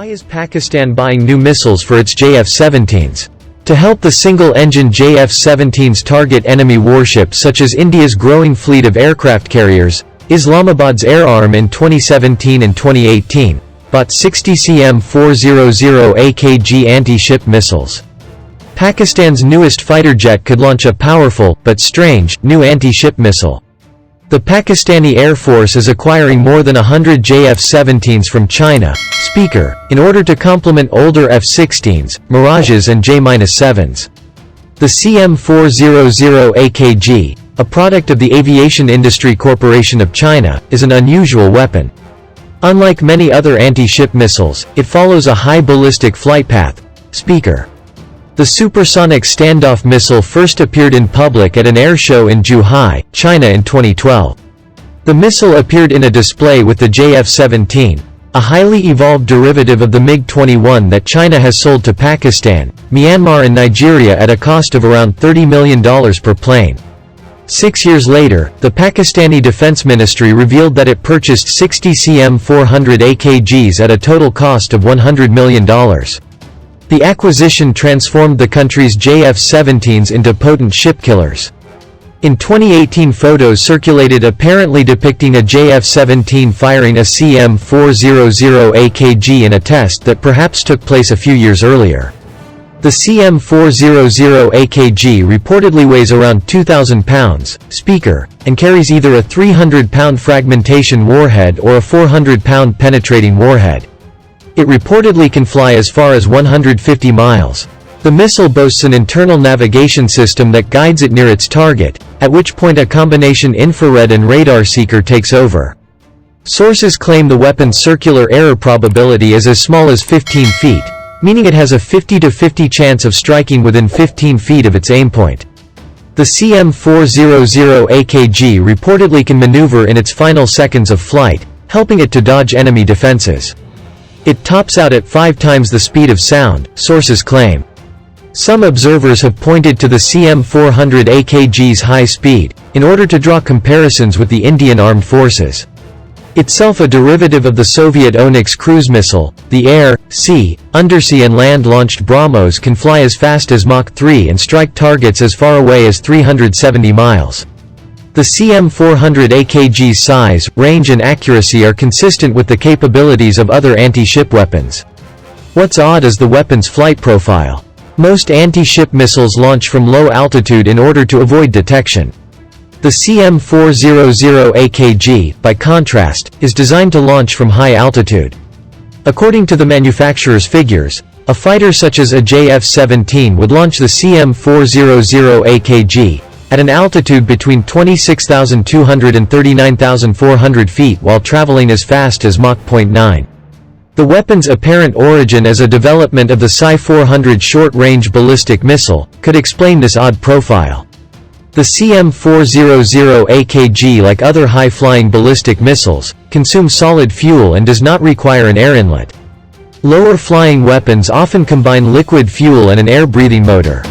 Why is Pakistan buying new missiles for its JF-17s? To help the single-engine JF-17s target enemy warships such as India's growing fleet of aircraft carriers, Islamabad's Air Arm in 2017 and 2018 bought 60 cm-400 AKG anti-ship missiles. Pakistan's newest fighter jet could launch a powerful, but strange, new anti-ship missile. The Pakistani Air Force is acquiring more than 100 JF-17s from China, Speaker, in order to complement older F-16s, Mirages and J-7s. The CM-400 AKG, a product of the Aviation Industry Corporation of China, is an unusual weapon. Unlike many other anti-ship missiles, it follows a high ballistic flight path, Speaker. The supersonic standoff missile first appeared in public at an air show in Zhuhai, China in 2012. The missile appeared in a display with the JF-17, a highly evolved derivative of the MiG-21 that China has sold to Pakistan, Myanmar and Nigeria at a cost of around $30 million per plane. 6 years later, the Pakistani Defense Ministry revealed that it purchased 60 CM-400 AKGs at a total cost of $100 million. The acquisition transformed the country's JF-17s into potent ship killers. In 2018, photos circulated apparently depicting a JF-17 firing a CM-400 AKG in a test that perhaps took place a few years earlier. The CM-400 AKG reportedly weighs around 2,000 pounds, Speaker, and carries either a 300-pound fragmentation warhead or a 400-pound penetrating warhead. It reportedly can fly as far as 150 miles. The missile boasts an internal navigation system that guides it near its target, at which point a combination infrared and radar seeker takes over. Sources claim the weapon's circular error probability is as small as 15 feet, meaning it has a 50-50 chance of striking within 15 feet of its aim point. The CM-400 AKG reportedly can maneuver in its final seconds of flight, helping it to dodge enemy defenses. It tops out at 5 times the speed of sound, sources claim. Some observers have pointed to the CM-400 AKG's high speed, in order to draw comparisons with the Indian Armed Forces. Itself a derivative of the Soviet Onyx cruise missile, the air, sea, undersea and land-launched BrahMos can fly as fast as Mach 3 and strike targets as far away as 370 miles. The CM-400 AKG's size, range and accuracy are consistent with the capabilities of other anti-ship weapons. What's odd is the weapon's flight profile. Most anti-ship missiles launch from low altitude in order to avoid detection. The CM-400 AKG, by contrast, is designed to launch from high altitude. According to the manufacturer's figures, a fighter such as a JF-17 would launch the CM-400 AKG at an altitude between 26,200 and 39,400 feet while traveling as fast as Mach 0.9. The weapon's apparent origin as a development of the Psi-400 short-range ballistic missile could explain this odd profile. The CM-400 AKG, like other high-flying ballistic missiles, consumes solid fuel and does not require an air inlet. Lower-flying weapons often combine liquid fuel and an air-breathing motor.